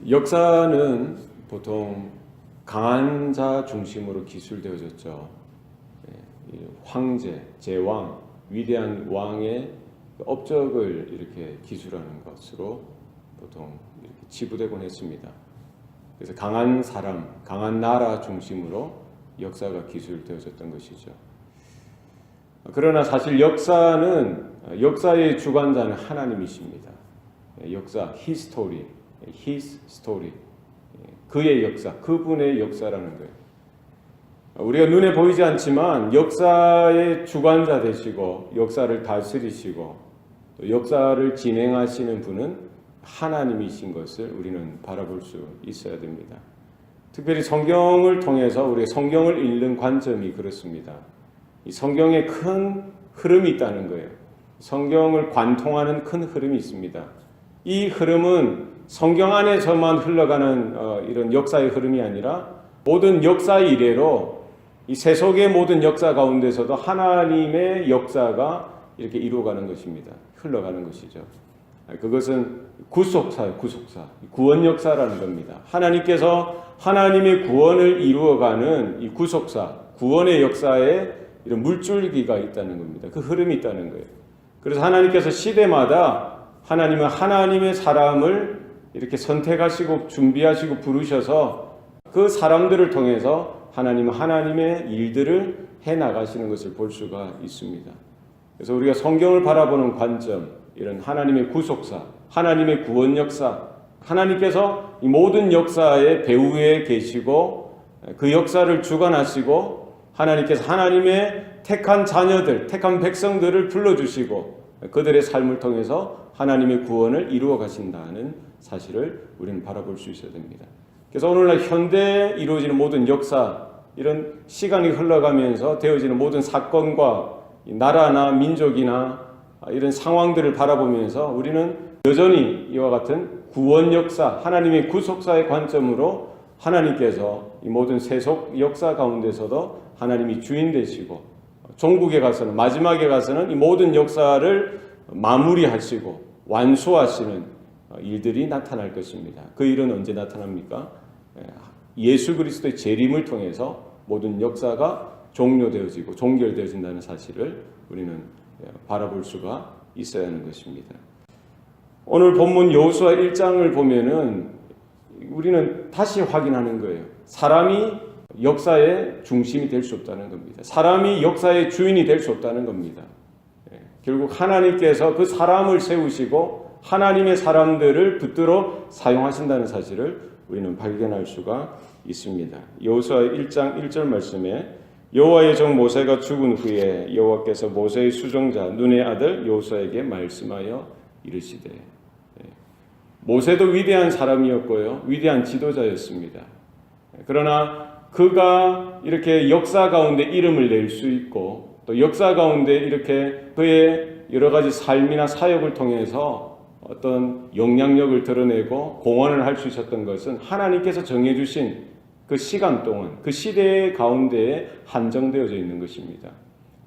역사는 보통 강한 자 중심으로 기술되어졌죠. 황제, 제왕, 위대한 왕의 업적을 이렇게 기술하는 것으로 보통 이렇게 지부되곤 했습니다. 그래서 강한 사람, 강한 나라 중심으로 역사가 기술되어졌던 것이죠. 그러나 사실 역사의 주관자는 하나님이십니다. 역사, history, his story, 그의 역사, 그분의 역사라는 거예요. 우리가 눈에 보이지 않지만 역사의 주관자 되시고 역사를 다스리시고 또 역사를 진행하시는 분은 하나님이신 것을 우리는 바라볼 수 있어야 됩니다. 특별히 성경을 통해서 우리가 성경을 읽는 관점이 그렇습니다. 이 성경에 큰 흐름이 있다는 거예요. 성경을 관통하는 큰 흐름이 있습니다. 이 흐름은 성경 안에서만 흘러가는 이런 역사의 흐름이 아니라 모든 역사 이래로 이 세속의 모든 역사 가운데서도 하나님의 역사가 이렇게 이루어가는 것입니다. 흘러가는 것이죠. 그것은 구속사예요. 구속사. 구원 역사라는 겁니다. 하나님께서 하나님의 구원을 이루어가는 이 구속사, 구원의 역사에 이런 물줄기가 있다는 겁니다. 그 흐름이 있다는 거예요. 그래서 하나님께서 시대마다 하나님은 하나님의 사람을 이렇게 선택하시고 준비하시고 부르셔서 그 사람들을 통해서 하나님은 하나님의 일들을 해나가시는 것을 볼 수가 있습니다. 그래서 우리가 성경을 바라보는 관점, 이런 하나님의 구속사, 하나님의 구원 역사, 하나님께서 이 모든 역사의 배후에 계시고 그 역사를 주관하시고 하나님께서 하나님의 택한 자녀들, 택한 백성들을 불러주시고 그들의 삶을 통해서 하나님의 구원을 이루어 가신다는 사실을 우리는 바라볼 수 있어야 됩니다. 그래서 오늘날 현대에 이루어지는 모든 역사, 이런 시간이 흘러가면서 되어지는 모든 사건과 나라나 민족이나 이런 상황들을 바라보면서 우리는 여전히 이와 같은 구원 역사, 하나님의 구속사의 관점으로 하나님께서 이 모든 세속 역사 가운데서도 하나님이 주인 되시고 종국에 가서는, 마지막에 가서는 이 모든 역사를 마무리하시고 완수하시는 일들이 나타날 것입니다. 그 일은 언제 나타납니까? 예수 그리스도의 재림을 통해서 모든 역사가 종료되어지고 종결되어진다는 사실을 우리는 바라볼 수가 있어야 하는 것입니다. 오늘 본문 여호수아 1장을 보면은 우리는 다시 확인하는 거예요. 사람이 역사의 중심이 될 수 없다는 겁니다. 사람이 역사의 주인이 될 수 없다는 겁니다. 결국 하나님께서 그 사람을 세우시고 하나님의 사람들을 붙들어 사용하신다는 사실을 우리는 발견할 수가 있습니다. 여호수아 1장 1절 말씀에 여호와의 종 모세가 죽은 후에 여호와께서 모세의 수종자 눈의 아들 여호수아에게 말씀하여 이르시되, 모세도 위대한 사람이었고요, 위대한 지도자였습니다. 그러나 그가 이렇게 역사 가운데 이름을 낼 수 있고 또 역사 가운데 이렇게 그의 여러 가지 삶이나 사역을 통해서 어떤 영향력을 드러내고 공헌을 할 수 있었던 것은 하나님께서 정해주신 그 시간 동안, 그 시대 가운데에 한정되어져 있는 것입니다.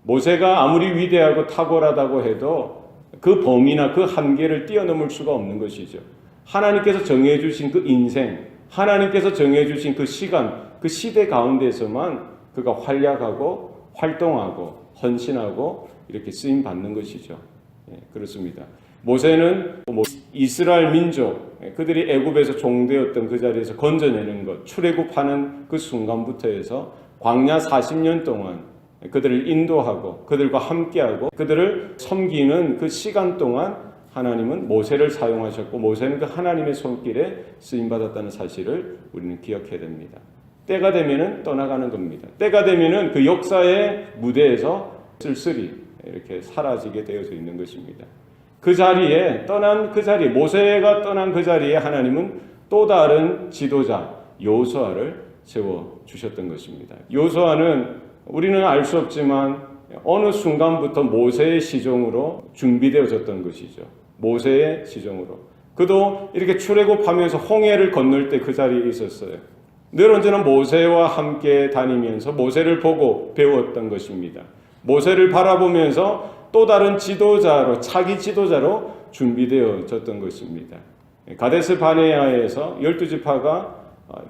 모세가 아무리 위대하고 탁월하다고 해도 그 범위나 그 한계를 뛰어넘을 수가 없는 것이죠. 하나님께서 정해주신 그 인생, 하나님께서 정해주신 그 시간, 그 시대 가운데서만 그가 활약하고 활동하고 헌신하고 이렇게 쓰임 받는 것이죠. 그렇습니다. 모세는 이스라엘 민족, 그들이 애굽에서 종되었던 그 자리에서 건져내는 것, 출애굽하는 그 순간부터 해서 광야 40년 동안 그들을 인도하고 그들과 함께하고 그들을 섬기는 그 시간 동안 하나님은 모세를 사용하셨고 모세는 그 하나님의 손길에 쓰임받았다는 사실을 우리는 기억해야 됩니다. 때가 되면은 떠나가는 겁니다. 때가 되면은 그 역사의 무대에서 쓸쓸히 이렇게 사라지게 되어져 있는 것입니다. 그 자리에 모세가 떠난 그 자리에 하나님은 또 다른 지도자 여호수아를 세워 주셨던 것입니다. 여호수아는 우리는 알 수 없지만 어느 순간부터 모세의 시종으로 준비되어졌던 것이죠. 모세의 시종으로. 그도 이렇게 출애굽하면서 홍해를 건널 때 그 자리에 있었어요. 늘 언제나 모세와 함께 다니면서 모세를 보고 배웠던 것입니다. 모세를 바라보면서 또 다른 지도자로, 차기 지도자로 준비되어졌던 것입니다. 가데스 바네아에서 12지파가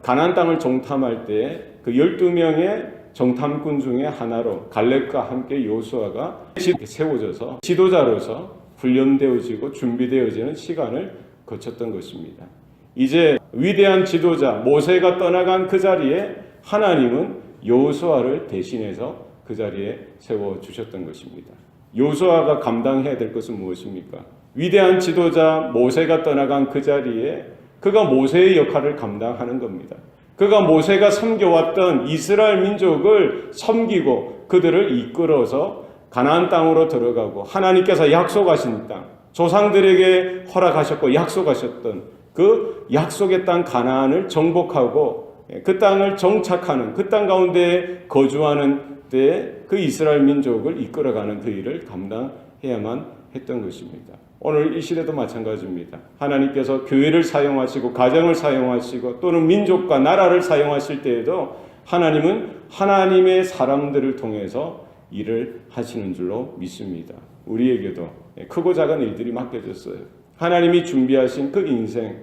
가나안 땅을 정탐할 때 그 12명의 정탐꾼 중에 하나로 갈렙과 함께 여호수아가 세워져서 지도자로서 훈련되어지고 준비되어지는 시간을 거쳤던 것입니다. 이제 위대한 지도자 모세가 떠나간 그 자리에 하나님은 여호수아를 대신해서 그 자리에 세워주셨던 것입니다. 여호수아가 감당해야 될 것은 무엇입니까? 위대한 지도자 모세가 떠나간 그 자리에 그가 모세의 역할을 감당하는 겁니다. 그가 모세가 섬겨왔던 이스라엘 민족을 섬기고 그들을 이끌어서 가나안 땅으로 들어가고 하나님께서 약속하신 땅, 조상들에게 허락하셨고 약속하셨던 그 약속의 땅 가나안을 정복하고 그 땅을 정착하는 그 땅 가운데 거주하는 때에 그 이스라엘 민족을 이끌어가는 그 일을 감당해야만 했던 것입니다. 오늘 이 시대도 마찬가지입니다. 하나님께서 교회를 사용하시고 가정을 사용하시고 또는 민족과 나라를 사용하실 때에도 하나님은 하나님의 사람들을 통해서 일을 하시는 줄로 믿습니다. 우리에게도 크고 작은 일들이 맡겨졌어요. 하나님이 준비하신 그 인생,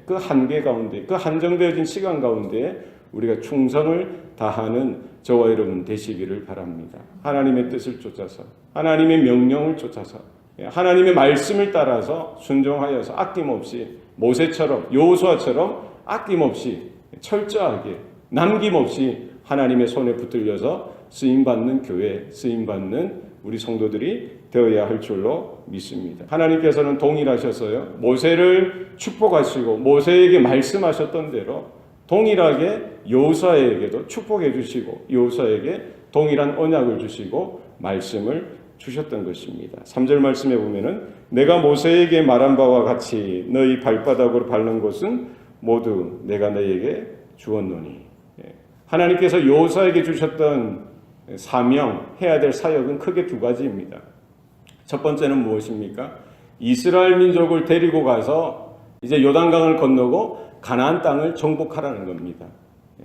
그 한계 가운데, 그 한정되어진 시간 가운데 우리가 충성을 다하는 저와 여러분 되시기를 바랍니다. 하나님의 뜻을 쫓아서, 하나님의 명령을 쫓아서, 하나님의 말씀을 따라서 순종하여서 아낌없이 모세처럼 여호수아처럼 아낌없이 철저하게 남김없이 하나님의 손에 붙들려서 쓰임받는 교회, 쓰임받는 우리 성도들이 되어야 할 줄로 믿습니다. 하나님께서는 동일하셔서요, 모세를 축복하시고 모세에게 말씀하셨던 대로 동일하게 여호수아에게도 축복해 주시고 여호수아에게 동일한 언약을 주시고 말씀을 주셨던 것입니다. 3절 말씀에 보면은 내가 모세에게 말한 바와 같이 너희 발바닥으로 밟는 곳은 모두 내가 너희에게 주었노니. 하나님께서 여호수아에게 주셨던 사명, 해야 될 사역은 크게 두 가지입니다. 첫 번째는 무엇입니까? 이스라엘 민족을 데리고 가서 이제 요단강을 건너고 가나안 땅을 정복하라는 겁니다.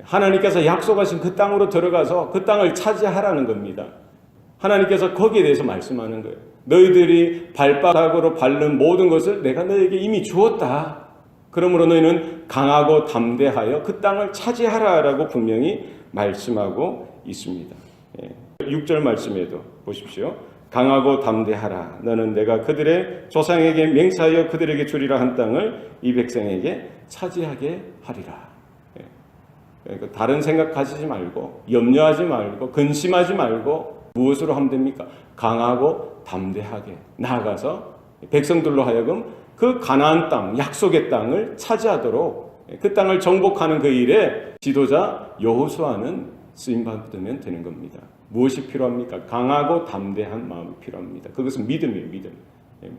하나님께서 약속하신 그 땅으로 들어가서 그 땅을 차지하라는 겁니다. 하나님께서 거기에 대해서 말씀하는 거예요. 너희들이 발바닥으로 밟는 모든 것을 내가 너희에게 이미 주었다. 그러므로 너희는 강하고 담대하여 그 땅을 차지하라라고 분명히 말씀하고 있습니다. 6절 말씀에도 보십시오. 강하고 담대하라. 너는 내가 그들의 조상에게 맹세하여 그들에게 주리라 한 땅을 이 백성에게 차지하게 하리라. 그러니까 다른 생각 가지지 말고 염려하지 말고 근심하지 말고 무엇으로 하면 됩니까? 강하고 담대하게 나아가서 백성들로 하여금 그 가나안 땅, 약속의 땅을 차지하도록 그 땅을 정복하는 그 일에 지도자 여호수아는 쓰임받으면 되는 겁니다. 무엇이 필요합니까? 강하고 담대한 마음이 필요합니다. 그것은 믿음이에요. 믿음.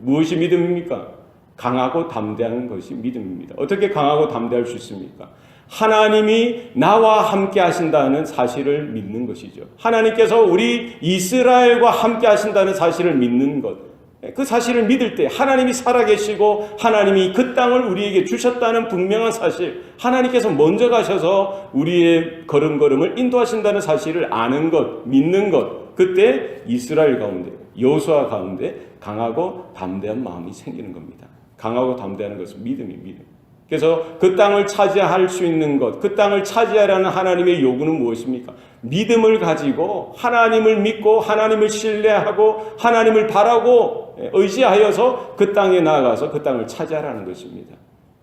무엇이 믿음입니까? 강하고 담대한 것이 믿음입니다. 어떻게 강하고 담대할 수 있습니까? 하나님이 나와 함께 하신다는 사실을 믿는 것이죠. 하나님께서 우리 이스라엘과 함께 하신다는 사실을 믿는 것. 그 사실을 믿을 때 하나님이 살아계시고 하나님이 그 땅을 우리에게 주셨다는 분명한 사실, 하나님께서 먼저 가셔서 우리의 걸음걸음을 인도하신다는 사실을 아는 것, 믿는 것, 그때 이스라엘 가운데, 여호수아 가운데 강하고 담대한 마음이 생기는 겁니다. 강하고 담대한 것은 믿음이 믿음. 그래서 그 땅을 차지할 수 있는 것, 그 땅을 차지하라는 하나님의 요구는 무엇입니까? 믿음을 가지고 하나님을 믿고 하나님을 신뢰하고 하나님을 바라고 의지하여서 그 땅에 나아가서 그 땅을 차지하라는 것입니다.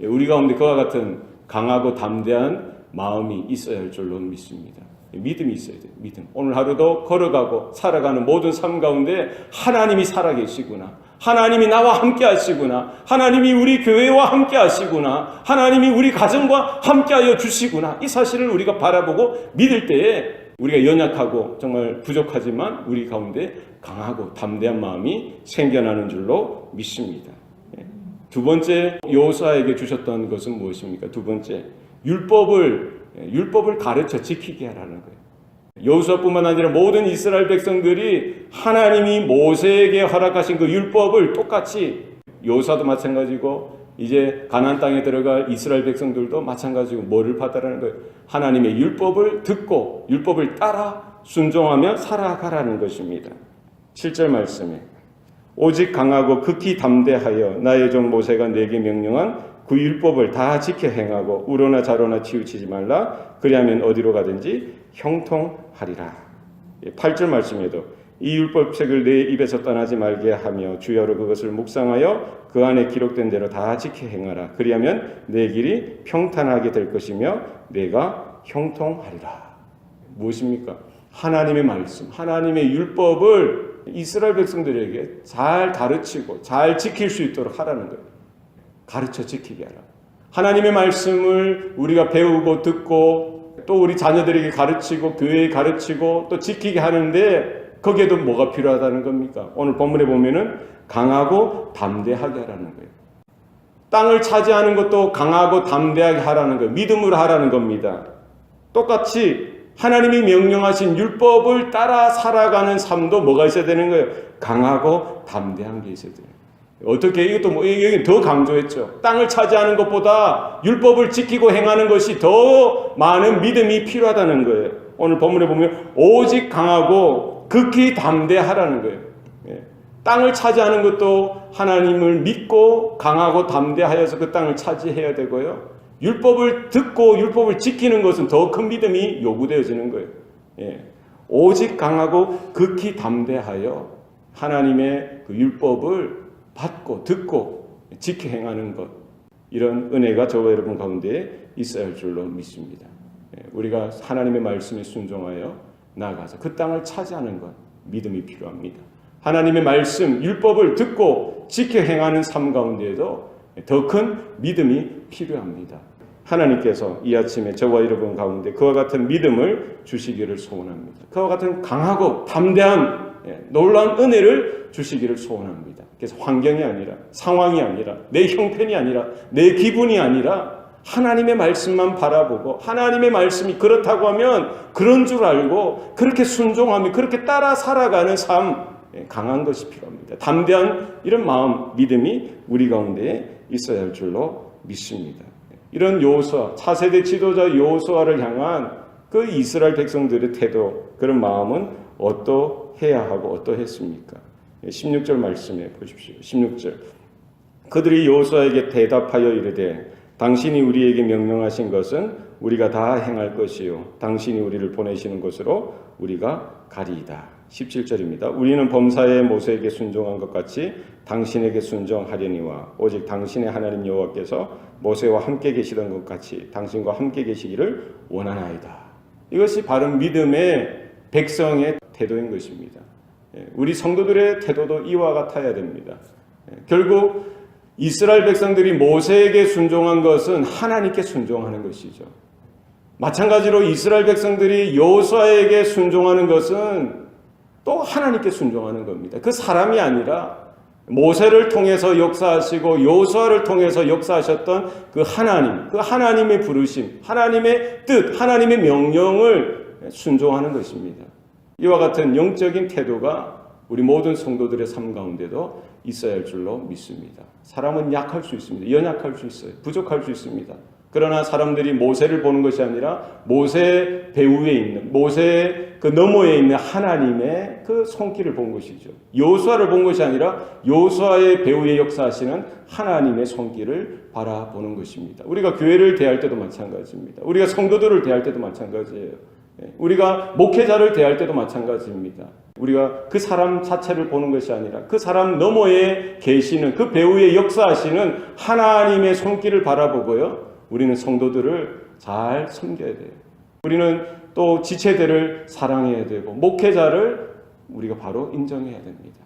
우리 가운데 그와 같은 강하고 담대한 마음이 있어야 할 줄로 믿습니다. 믿음이 있어야 돼요. 믿음. 오늘 하루도 걸어가고 살아가는 모든 삶 가운데 하나님이 살아계시구나. 하나님이 나와 함께 하시구나. 하나님이 우리 교회와 함께 하시구나. 하나님이 우리 가정과 함께 하여 주시구나. 이 사실을 우리가 바라보고 믿을 때에 우리가 연약하고 정말 부족하지만 우리 가운데 강하고 담대한 마음이 생겨나는 줄로 믿습니다. 두 번째 여호수아에게 주셨던 것은 무엇입니까? 두 번째 율법을 가르쳐 지키게 하라는 거예요. 여호수아뿐만 아니라 모든 이스라엘 백성들이 하나님이 모세에게 허락하신 그 율법을 똑같이, 여호수아도 마찬가지고 이제 가나안 땅에 들어갈 이스라엘 백성들도 마찬가지고 뭐를 받으라는 거예요? 하나님의 율법을 듣고 율법을 따라 순종하며 살아가라는 것입니다. 7절 말씀에 오직 강하고 극히 담대하여 나의 종 모세가 내게 명령한 그 율법을 다 지켜 행하고 우로나 좌로나 치우치지 말라. 그리하면 어디로 가든지 형통하리라. 8절 말씀에도 이 율법책을 내 입에서 떠나지 말게 하며 주야로 그것을 묵상하여 그 안에 기록된 대로 다 지켜 행하라. 그리하면 내 길이 평탄하게 될 것이며 내가 형통하리라. 무엇입니까? 하나님의 말씀, 하나님의 율법을 이스라엘 백성들에게 잘 가르치고 잘 지킬 수 있도록 하라는 거예요. 가르쳐 지키게 하라. 하나님의 말씀을 우리가 배우고 듣고 또 우리 자녀들에게 가르치고 교회에 가르치고 또 지키게 하는데 거기에도 뭐가 필요하다는 겁니까? 오늘 본문에 보면은 강하고 담대하게 하라는 거예요. 땅을 차지하는 것도 강하고 담대하게 하라는 거예요. 믿음으로 하라는 겁니다. 똑같이 하나님이 명령하신 율법을 따라 살아가는 삶도 뭐가 있어야 되는 거예요? 강하고 담대한 게 있어야 돼요. 어떻게 이것도 여기 더 강조했죠. 땅을 차지하는 것보다 율법을 지키고 행하는 것이 더 많은 믿음이 필요하다는 거예요. 오늘 본문에 보면 오직 강하고 극히 담대하라는 거예요. 땅을 차지하는 것도 하나님을 믿고 강하고 담대하여서 그 땅을 차지해야 되고요. 율법을 듣고 율법을 지키는 것은 더 큰 믿음이 요구되어지는 거예요. 오직 강하고 극히 담대하여 하나님의 그 율법을 받고 듣고 지켜 행하는 것, 이런 은혜가 저와 여러분 가운데 있어야 할 줄로 믿습니다. 우리가 하나님의 말씀에 순종하여 나아가서 그 땅을 차지하는 것, 믿음이 필요합니다. 하나님의 말씀, 율법을 듣고 지켜 행하는 삶 가운데에도 더 큰 믿음이 필요합니다. 하나님께서 이 아침에 저와 여러분 가운데 그와 같은 믿음을 주시기를 소원합니다. 그와 같은 강하고 담대한 놀라운 은혜를 주시기를 소원합니다. 그래서 환경이 아니라, 상황이 아니라, 내 형편이 아니라, 내 기분이 아니라 하나님의 말씀만 바라보고 하나님의 말씀이 그렇다고 하면 그런 줄 알고 그렇게 순종하며 그렇게 따라 살아가는 삶, 강한 것이 필요합니다. 담대한 이런 마음, 믿음이 우리 가운데 있어야 할 줄로 믿습니다. 이런 여호수아, 차세대 지도자 여호수아를 향한 그 이스라엘 백성들의 태도, 그런 마음은 어떠해야 하고 어떠했습니까? 16절 말씀해 보십시오. 16절. 그들이 여호수아에게 대답하여 이르되 당신이 우리에게 명령하신 것은 우리가 다 행할 것이요 당신이 우리를 보내시는 곳으로 우리가 가리이다. 17절입니다. 우리는 범사에 모세에게 순종한 것 같이 당신에게 순종하려니와 오직 당신의 하나님 여호와께서 모세와 함께 계시던 것 같이 당신과 함께 계시기를 원하나이다. 이것이 바른 믿음의 백성의 태도인 것입니다. 우리 성도들의 태도도 이와 같아야 됩니다. 결국 이스라엘 백성들이 모세에게 순종한 것은 하나님께 순종하는 것이죠. 마찬가지로 이스라엘 백성들이 여호수아에게 순종하는 것은 또 하나님께 순종하는 겁니다. 그 사람이 아니라 모세를 통해서 역사하시고 여호수아를 통해서 역사하셨던 그 하나님, 그 하나님의 부르심, 하나님의 뜻, 하나님의 명령을 순종하는 것입니다. 이와 같은 영적인 태도가 우리 모든 성도들의 삶 가운데도 있어야 할 줄로 믿습니다. 사람은 약할 수 있습니다. 연약할 수 있어요. 부족할 수 있습니다. 그러나 사람들이 모세를 보는 것이 아니라 모세 배후에 있는, 모세 그 너머에 있는 하나님의 그 손길을 본 것이죠. 여호수아를 본 것이 아니라 여호수아의 배후에 역사하시는 하나님의 손길을 바라보는 것입니다. 우리가 교회를 대할 때도 마찬가지입니다. 우리가 성도들을 대할 때도 마찬가지예요. 우리가 목회자를 대할 때도 마찬가지입니다. 우리가 그 사람 자체를 보는 것이 아니라 그 사람 너머에 계시는, 그 배후에 역사하시는 하나님의 손길을 바라보고요. 우리는 성도들을 잘 섬겨야 돼요. 우리는 또 지체들을 사랑해야 되고 목회자를 우리가 바로 인정해야 됩니다.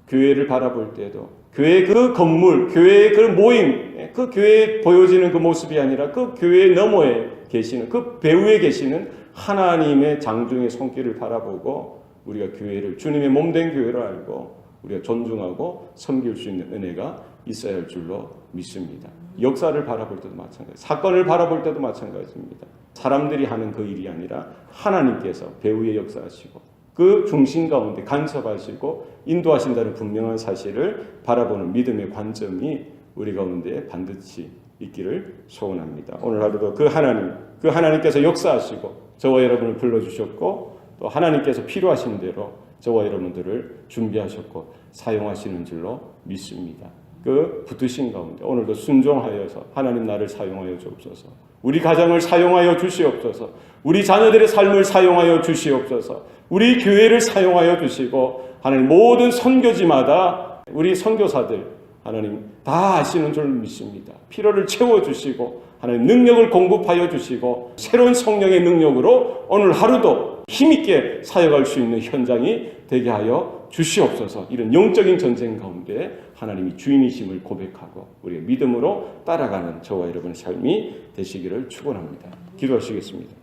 교회를 바라볼 때도 교회의 그 건물, 교회의 그 모임, 그 교회에 보여지는 그 모습이 아니라 그 교회 너머에 계시는, 그 배후에 계시는 하나님의 장중의 손길을 바라보고 우리가 교회를 주님의 몸된 교회로 알고 우리가 존중하고 섬길 수 있는 은혜가 있어야 할 줄로 믿습니다. 역사를 바라볼 때도 마찬가지, 사건을 바라볼 때도 마찬가지입니다. 사람들이 하는 그 일이 아니라 하나님께서 배후에 역사하시고 그 중심 가운데 간섭하시고 인도하신다는 분명한 사실을 바라보는 믿음의 관점이 우리 가운데 반드시 있기를 소원합니다. 오늘 하루도 그 하나님, 그 하나님께서 역사하시고 저와 여러분을 불러주셨고 또 하나님께서 필요하신 대로 저와 여러분들을 준비하셨고 사용하시는 줄로 믿습니다. 그 붙으신 가운데 오늘도 순종하여서 하나님 나를 사용하여 주옵소서. 우리 가정을 사용하여 주시옵소서. 우리 자녀들의 삶을 사용하여 주시옵소서. 우리 교회를 사용하여 주시고 하나님 모든 선교지마다 우리 선교사들 하나님 다 아시는 줄 믿습니다. 필요를 채워주시고 하나님 능력을 공급하여 주시고 새로운 성령의 능력으로 오늘 하루도 힘있게 사역할 수 있는 현장이 되게 하여 주시옵소서. 이런 영적인 전쟁 가운데 하나님이 주인이심을 고백하고 우리의 믿음으로 따라가는 저와 여러분의 삶이 되시기를 축원합니다. 기도하시겠습니다.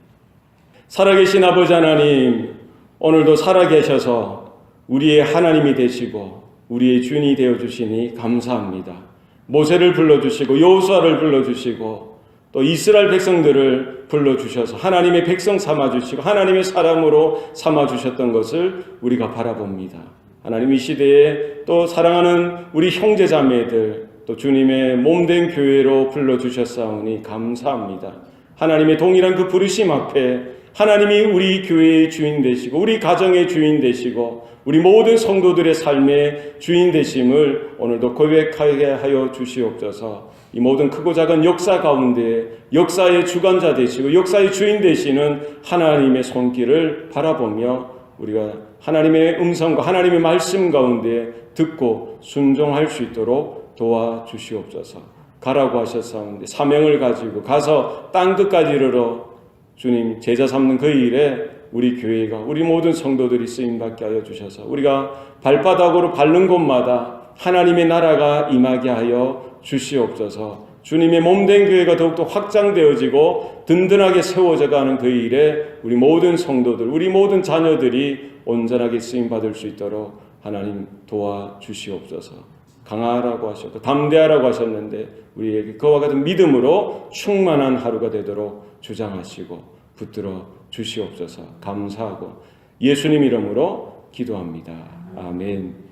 살아계신 아버지 하나님, 오늘도 살아계셔서 우리의 하나님이 되시고 우리의 주인이 되어주시니 감사합니다. 모세를 불러주시고 여호수아를 불러주시고 또 이스라엘 백성들을 불러주셔서 하나님의 백성 삼아주시고 하나님의 사람으로 삼아주셨던 것을 우리가 바라봅니다. 하나님 이 시대에 또 사랑하는 우리 형제자매들 또 주님의 몸된 교회로 불러주셨사오니 감사합니다. 하나님의 동일한 그 부르심 앞에 하나님이 우리 교회의 주인 되시고 우리 가정의 주인 되시고 우리 모든 성도들의 삶의 주인 되심을 오늘도 고백하게 하여 주시옵소서. 이 모든 크고 작은 역사 가운데 역사의 주관자 되시고 역사의 주인 되시는 하나님의 손길을 바라보며 우리가 하나님의 음성과 하나님의 말씀 가운데 듣고 순종할 수 있도록 도와주시옵소서. 가라고 하셨사온데 사명을 가지고 가서 땅끝까지 이르러 주님 제자 삼는 그 일에 우리 교회가 우리 모든 성도들이 쓰임받게 하여 주셔서 우리가 발바닥으로 밟는 곳마다 하나님의 나라가 임하게 하여 주시옵소서. 주님의 몸된 교회가 더욱더 확장되어지고 든든하게 세워져가는 그 일에 우리 모든 성도들 우리 모든 자녀들이 온전하게 쓰임받을 수 있도록 하나님 도와주시옵소서. 강하라고 하셨고 담대하라고 하셨는데 우리에게 그와 같은 믿음으로 충만한 하루가 되도록 주장하시고 붙들어 주시옵소서. 감사하고 예수님 이름으로 기도합니다. 아멘.